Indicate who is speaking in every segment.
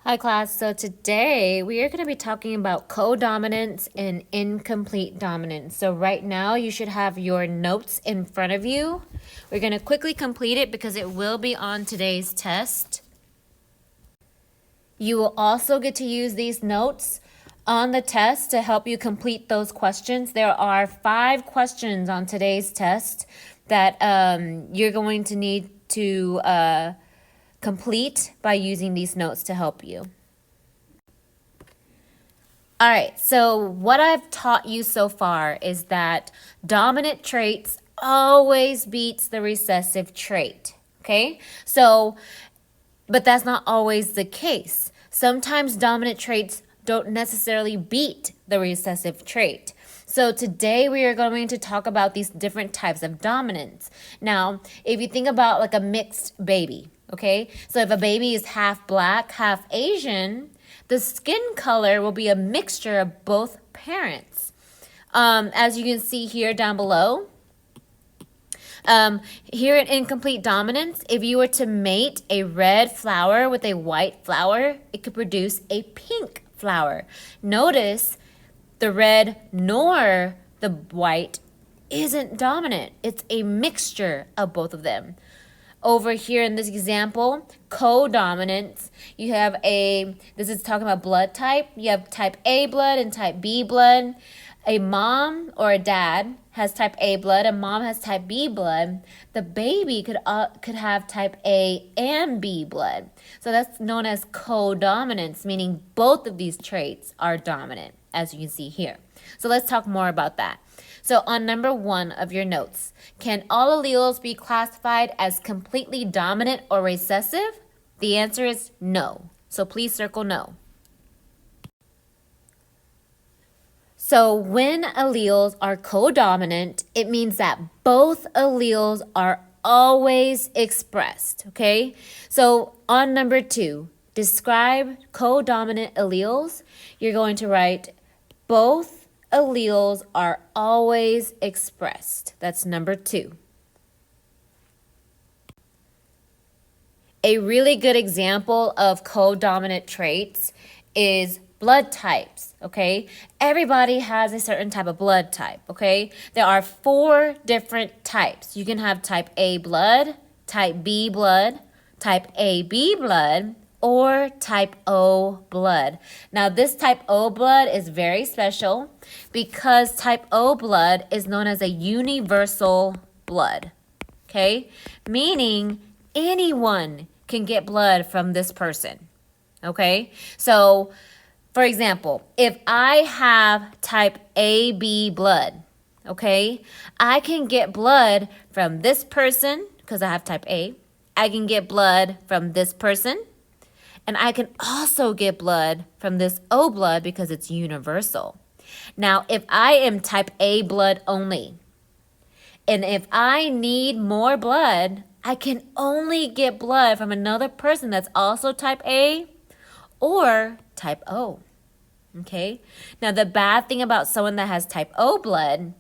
Speaker 1: Hi class, so today we are going to be talking about codominance and incomplete dominance. So right now you should have your notes in front of you. We're going to quickly complete it because it will be on today's test. You will also get to use these notes on the test to help you complete those questions. There are 5 questions on today's test that you're going to need to complete by using these notes to help you. All right, so what I've taught you so far is that dominant traits always beats the recessive trait, okay? But that's not always the case. Sometimes dominant traits don't necessarily beat the recessive trait. So today we are going to talk about these different types of dominance. Now, if you think about like a mixed baby, okay? So if a baby is half black, half Asian, the skin color will be a mixture of both parents. As you can see here down below, here in incomplete dominance, if you were to mate a red flower with a white flower, it could produce a pink flower. Notice the red nor the white isn't dominant. It's a mixture of both of them. Over here in this example, codominance, you have this is talking about blood type. You have type A blood and type B blood. A mom or a dad has type A blood, a mom has type B blood. The baby could have type A and B blood. So that's known as codominance, meaning both of these traits are dominant, as you can see here. So let's talk more about that. So on number 1 of your notes, can all alleles be classified as completely dominant or recessive? The answer is no. So please circle no. So when alleles are codominant, it means that both alleles are always expressed, okay? So on number 2, describe codominant alleles. You're going to write both alleles are always expressed. That's number 2. A really good example of codominant traits is blood types, okay? Everybody has a certain type of blood type, okay? There are 4 different types. You can have type A blood, type B blood, type AB blood, or type O blood. Now, this type O blood is very special because type O blood is known as a universal blood, okay? Meaning anyone can get blood from this person, okay? So, for example, if I have type AB blood, okay, I can get blood from this person because I have type A. I can get blood from this person. And I can also get blood from this O blood because it's universal. Now, if I am type A blood only, and if I need more blood, I can only get blood from another person that's also type A or type O. Okay? Now, the bad thing about someone that has type O blood,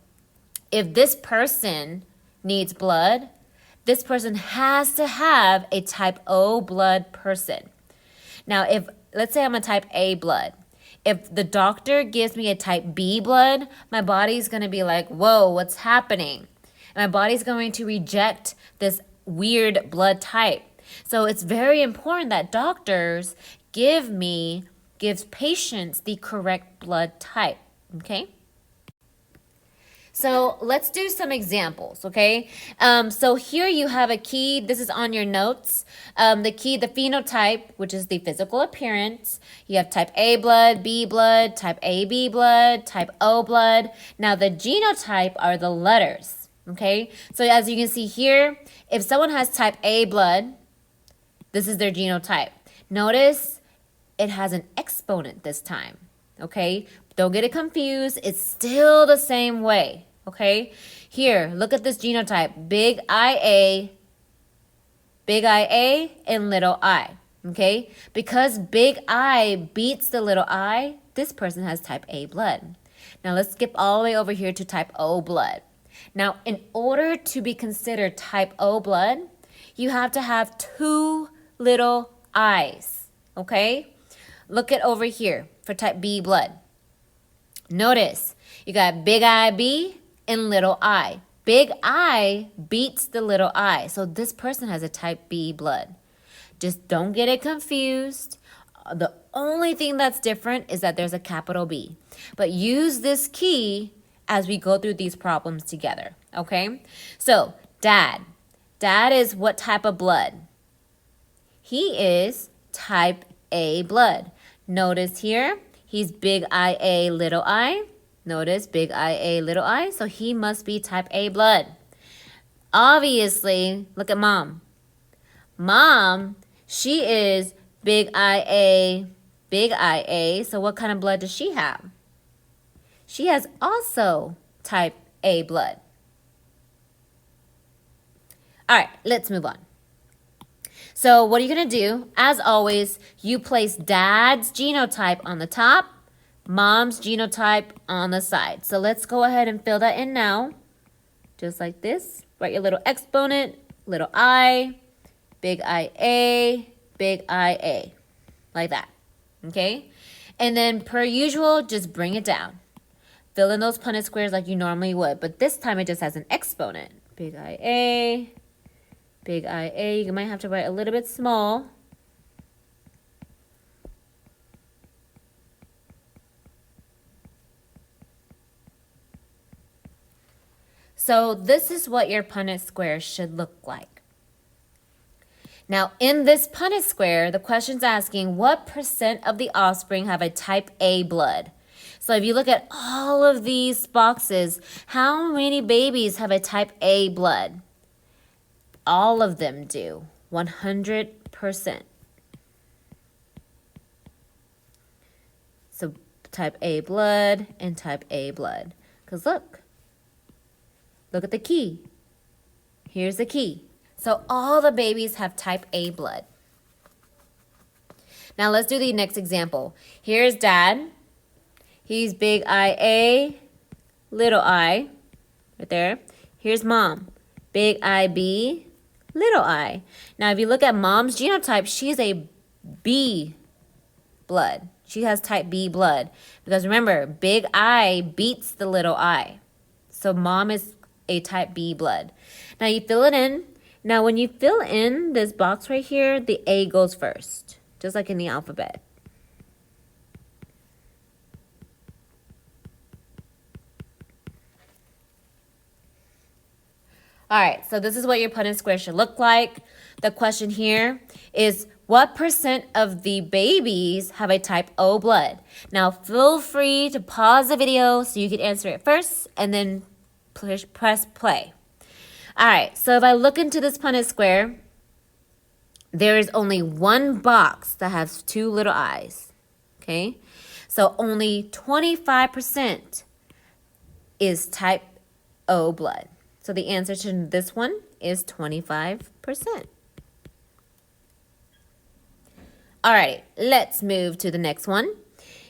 Speaker 1: if this person needs blood, this person has to have a type O blood person. Now, let's say I'm a type A blood. If the doctor gives me a type B blood, my body's going to be like, whoa, what's happening? And my body's going to reject this weird blood type. So it's very important that doctors give patients the correct blood type, okay? So let's do some examples, okay? So here you have a key. This is on your notes. The phenotype, which is the physical appearance. You have type A blood, B blood, type AB blood, type O blood. Now the genotype are the letters, okay? So as you can see here, if someone has type A blood, this is their genotype. Notice it has an exponent this time, okay? Don't get it confused. It's still the same way, okay? Here, look at this genotype. Big IA, and little I, okay? Because big I beats the little I, this person has type A blood. Now, let's skip all the way over here to type O blood. Now, in order to be considered type O blood, you have to have 2 little I's, okay? Look at over here for type B blood. Notice you got big IB and little I. Big I beats the little I. So this person has a type B blood. Just don't get it confused. The only thing that's different is that there's a capital B. But use this key as we go through these problems together, okay? So, Dad. Dad is what type of blood? He is type A blood. Notice here, he's big IA, little I. Notice big IA, little I. So he must be type A blood. Obviously, look at Mom. Mom, she is big IA, big IA. So what kind of blood does she have? She has also type A blood. All right, let's move on. So what are you going to do? As always, you place Dad's genotype on the top, Mom's genotype on the side. So let's go ahead and fill that in now. Just like this. Write your little exponent, little I, big IA, big IA. Like that. Okay? And then per usual, just bring it down. Fill in those Punnett squares like you normally would. But this time it just has an exponent. Big IA, big IA. You might have to write a little bit small. So this is what your Punnett square should look like. Now, in this Punnett square, the question's asking what percent of the offspring have a type A blood? So if you look at all of these boxes, how many babies have a type A blood? All of them do, 100%. So type A blood and type A blood. Because look at the key. Here's the key. So all the babies have type A blood. Now let's do the next example. Here's Dad. He's big IA, little I, right there. Here's Mom, big IB, little I. Now if you look at Mom's genotype, she's a B blood. She has type B blood. Because remember, big I beats the little I. So Mom is a type B blood. Now you fill it in. Now when you fill in this box right here, the A goes first, just like in the alphabet. All right, so this is what your Punnett square should look like. The question here is what percent of the babies have a type O blood? Now feel free to pause the video so you can answer it first and then press play. All right, so if I look into this Punnett square, there is only one box that has two little I's, okay? So only 25% is type O blood. So the answer to this one is 25%. All right, let's move to the next one.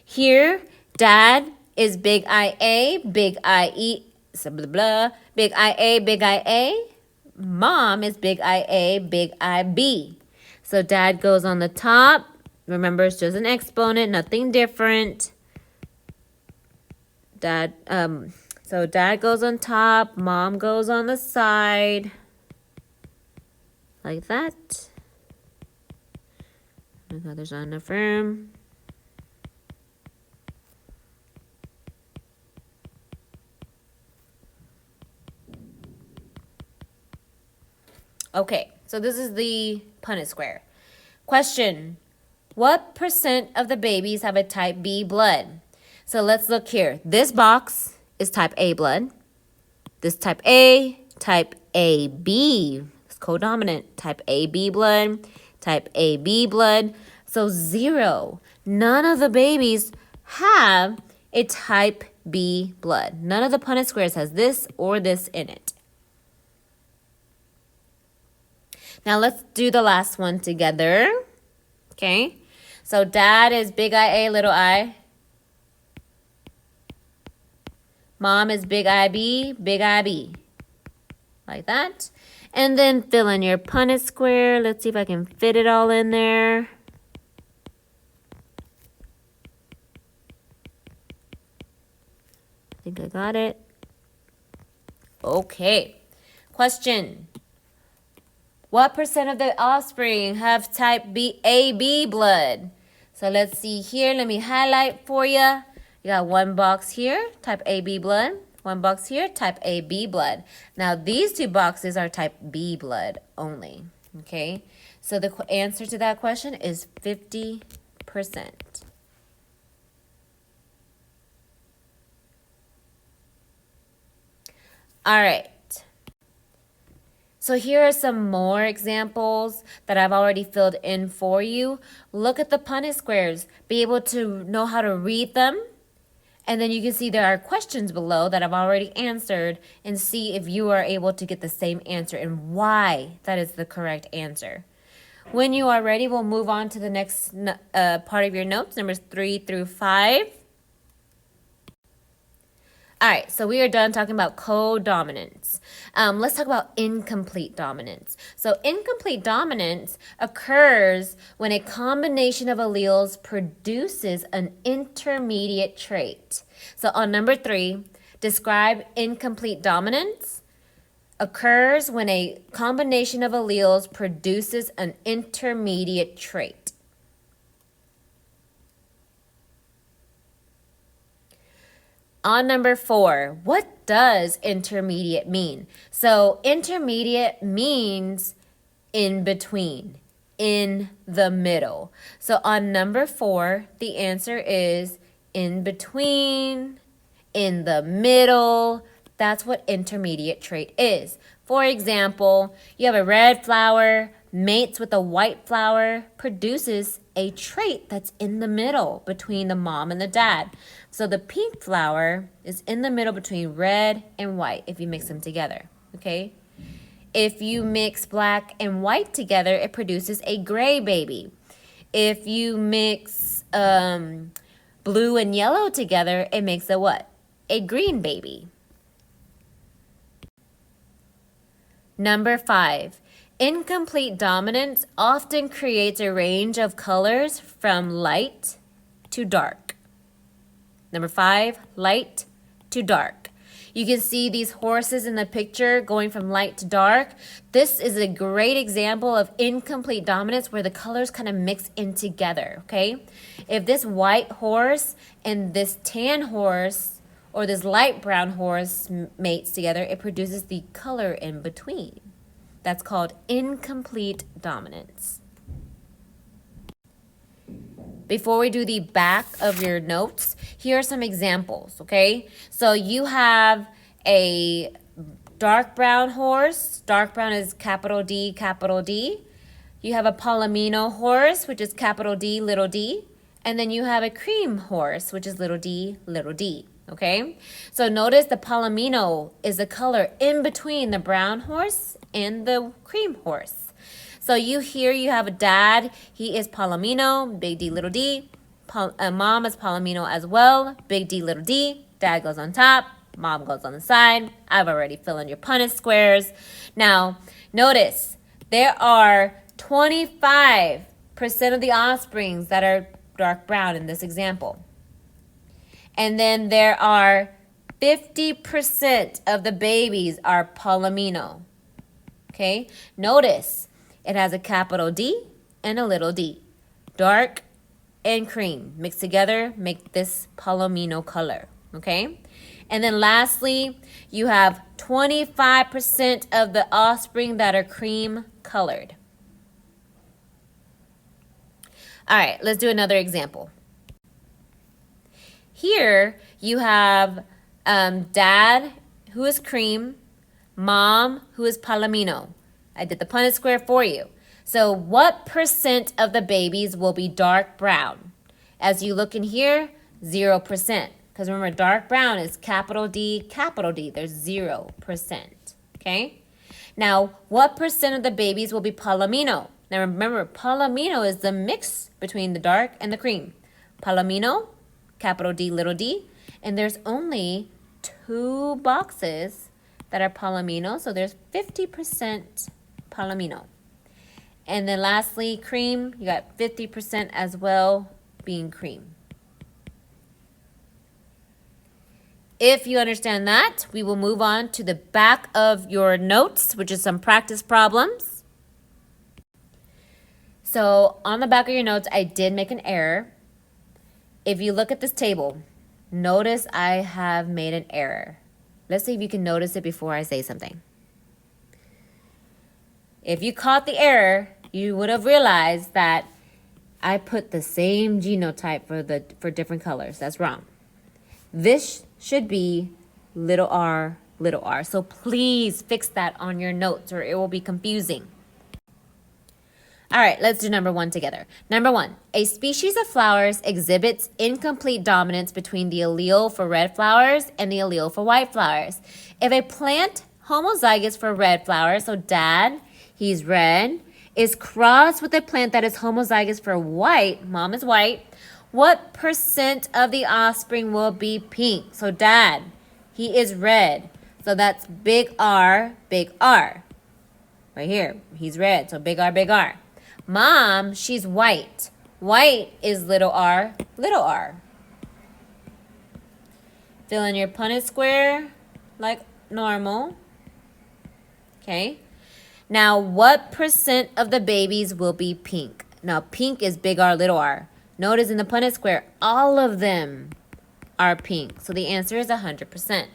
Speaker 1: Here, Dad is big IA, big IE, blah, blah, blah, big IA, big IA. Mom is big IA, big IB. So Dad goes on the top. Remember, it's just an exponent, nothing different. So Dad goes on top, Mom goes on the side. Like that. Oh my God, there's not enough room. Okay, so this is the Punnett square. Question, what percent of the babies have a type B blood? So let's look here. This box is type A blood. This type A, type AB. It's codominant. Type AB blood, type AB blood. So 0. None of the babies have a type B blood. None of the Punnett squares has this or this in it. Now let's do the last one together. Okay. So Dad is big IA, little I. Mom is big IB, big IB. Like that. And then fill in your Punnett square. Let's see if I can fit it all in there. think I got it. Okay. Question. What percent of the offspring have type AB blood? So let's see here. Let me highlight for you. You got one box here, type AB blood. One box here, type AB blood. Now these two boxes are type B blood only. Okay. So the answer to that question is 50%. All right. So here are some more examples that I've already filled in for you. Look at the Punnett squares. Be able to know how to read them. And then you can see there are questions below that I've already answered and see if you are able to get the same answer and why that is the correct answer. When you are ready, we'll move on to the next part of your notes, numbers 3 through 5. All right, so we are done talking about codominance. Let's talk about incomplete dominance. So incomplete dominance occurs when a combination of alleles produces an intermediate trait. So on number 3, describe incomplete dominance. Occurs when a combination of alleles produces an intermediate trait. On number 4, what does intermediate mean? So intermediate means in between, in the middle. So on number 4, the answer is in between, in the middle. That's what intermediate trait is. For example, you have a red flower, mates with a white flower, produces a trait that's in the middle between the mom and the dad. So the pink flower is in the middle between red and white if you mix them together, okay? If you mix black and white together, it produces a gray baby. If you mix blue and yellow together, it makes a what? A green baby. Number 5, incomplete dominance often creates a range of colors from light to dark. Number 5, light to dark. You can see these horses in the picture going from light to dark. This is a great example of incomplete dominance where the colors kind of mix in together, okay? If this white horse and this tan horse or this light brown horse mates together, it produces the color in between. That's called incomplete dominance. Before we do the back of your notes, here are some examples, okay? So you have a dark brown horse. Dark brown is capital D, capital D. You have a palomino horse, which is capital D, little d. And then you have a cream horse, which is little d, okay? So notice the palomino is the color in between the brown horse and the cream horse. So you have a dad, he is palomino, big D, little d. Mom is palomino as well, big D, little d. Dad goes on top, mom goes on the side. I've already filled in your Punnett squares. Now, notice there are 25% of the offsprings that are dark brown in this example. And then there are 50% of the babies are palomino. Okay, notice it has a capital D and a little d. Dark and cream mixed together make this palomino color. Okay, and then lastly, you have 25% of the offspring that are cream colored. All right, let's do another example. Here you have dad, who is cream, mom, who is palomino. I did the Punnett square for you. So what percent of the babies will be dark brown? As you look in here, 0%. Because remember, dark brown is capital D, capital D. There's 0%. Okay? Now, what percent of the babies will be palomino? Now remember, palomino is the mix between the dark and the cream. Palomino, capital D, little d. And there's only 2 boxes that are palomino. So there's 50% palomino. And then lastly, cream, you got 50% as well being cream. If you understand that, we will move on to the back of your notes, which is some practice problems. So on the back of your notes, I did make an error. If you look at this table, notice I have made an error. Let's see if you can notice it before I say something. If you caught the error, you would have realized that I put the same genotype for different colors. That's wrong. This should be little r, little r. So please fix that on your notes or it will be confusing. All right, let's do number 1 together. Number 1, a species of flowers exhibits incomplete dominance between the allele for red flowers and the allele for white flowers. If a plant homozygous for red flowers, so dad, he's red, is crossed with a plant that is homozygous for white, mom is white, what percent of the offspring will be pink? So dad, he is red. So that's big R, big R. Right here, he's red, so big R, big R. Mom, she's white. White is little r, little r. Fill in your Punnett square like normal. Okay. Now, what percent of the babies will be pink? Now, pink is big R, little r. Notice in the Punnett square, all of them are pink. So the answer is 100%.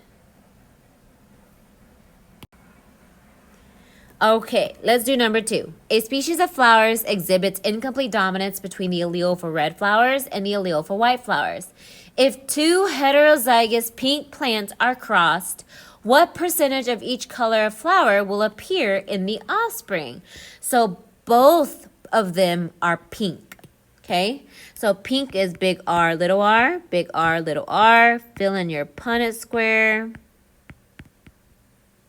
Speaker 1: Okay, let's do number 2. A species of flowers exhibits incomplete dominance between the allele for red flowers and the allele for white flowers. If 2 heterozygous pink plants are crossed, what percentage of each color of flower will appear in the offspring? So both of them are pink, okay? So pink is big R, little r, big R, little r. Fill in your Punnett square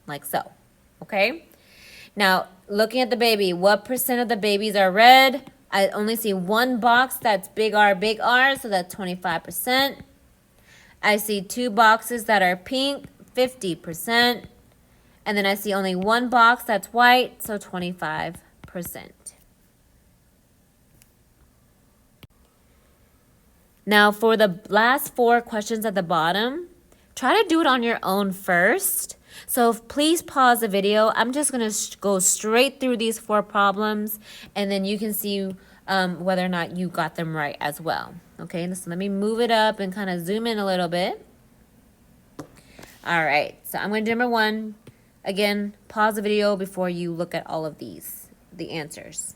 Speaker 1: like so, okay? Now, looking at the baby, what percent of the babies are red? I only see one box that's big R, so that's 25%. I see 2 boxes that are pink, 50%. And then I see only one box that's white, so 25%. Now, for the last 4 questions at the bottom, try to do it on your own first. So please pause the video. I'm just going to go straight through these 4 problems, and then you can see whether or not you got them right as well. Okay, so let me move it up and kind of zoom in a little bit. All right, so I'm going to do number 1. Again, pause the video before you look at all of these, the answers.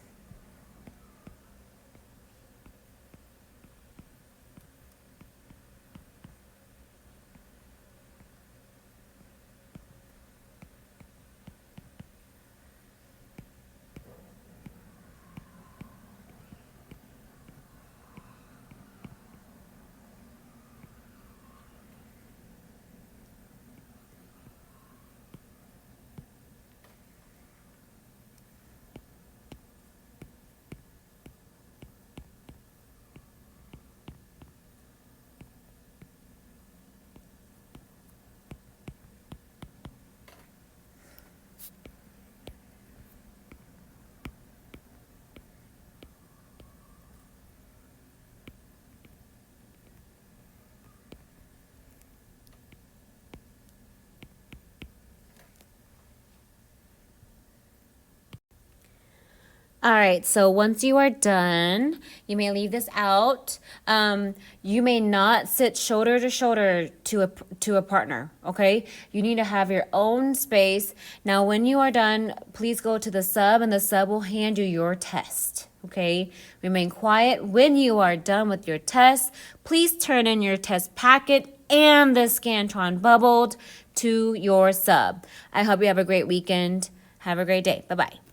Speaker 1: All right, so once you are done, you may leave this out. You may not sit shoulder to shoulder to a partner, okay? You need to have your own space. Now, when you are done, please go to the sub, and the sub will hand you your test, okay? Remain quiet. When you are done with your test, please turn in your test packet and the Scantron bubbled to your sub. I hope you have a great weekend. Have a great day. Bye-bye.